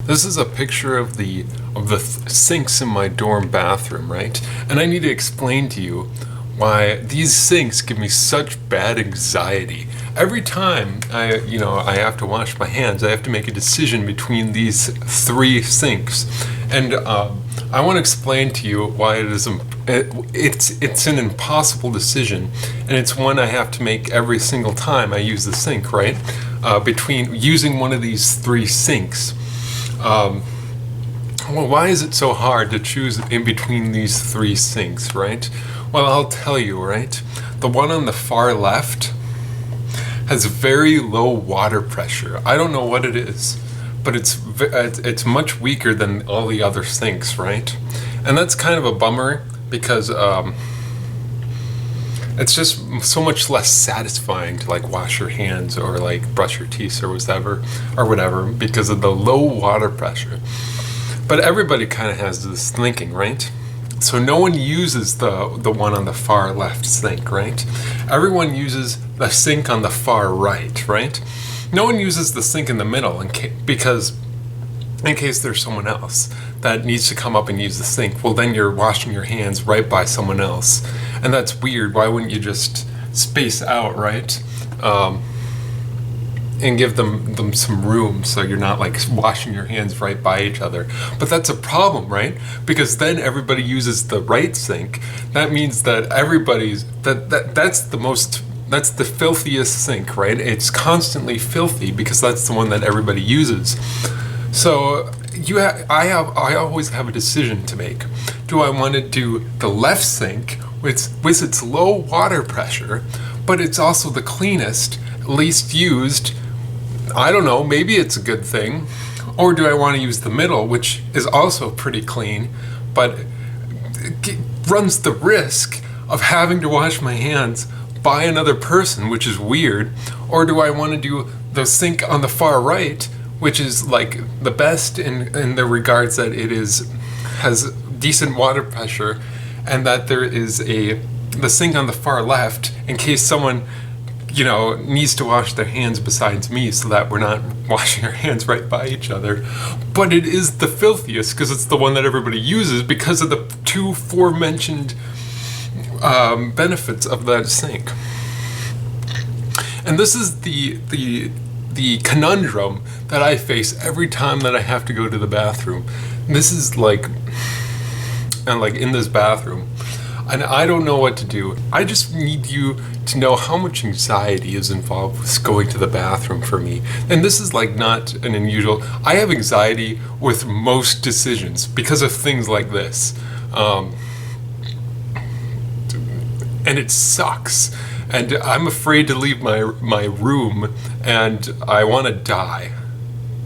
This is a picture of the sinks in my dorm bathroom, right? And I need to explain to you why these sinks give me such bad anxiety. Every time I have to wash my hands, I have to make a decision between these three sinks, and I want to explain to you why it's an impossible decision, and it's one I have to make every single time I use the sink, right? Between using one of these three sinks. Well, why is it so hard to choose in between these three sinks, right? Well, I'll tell you, right? The one on the far left has very low water pressure. I don't know what it is, but it's much weaker than all the other sinks, right? And that's kind of a bummer because it's just so much less satisfying to like wash your hands or like brush your teeth or whatever because of the low water pressure. But everybody kind of has this thinking, right? So no one uses the one on the far left sink, right? Everyone uses the sink on the far right, right? No one uses the sink in the middle because in case there's someone else that needs to come up and use the sink, well then you're washing your hands right by someone else. And that's weird. Why wouldn't you just space out, right? And give them some room so you're not like washing your hands right by each other. But that's a problem, right? Because then everybody uses the right sink. That means that that's the filthiest sink, right? It's constantly filthy because that's the one that everybody uses. So I always have a decision to make. Do I want to do the left sink with its low water pressure, but it's also the cleanest, least used? I don't know, maybe it's a good thing. Or do I want to use the middle, which is also pretty clean, but it runs the risk of having to wash my hands by another person, which is weird? Or do I want to do the sink on the far right, which is like the best in the regards that has decent water pressure, and that there is the sink on the far left in case someone needs to wash their hands besides me, so that we're not washing our hands right by each other. But it is the filthiest because it's the one that everybody uses because of the two aforementioned benefits of that sink. And this is the conundrum that I face every time that I have to go to the bathroom. This is like in this bathroom, and I don't know what to do. I just need you to know how much anxiety is involved with going to the bathroom for me. And this is like not an unusual. I have anxiety with most decisions because of things like this. And it sucks. And I'm afraid to leave my room, and I want to die.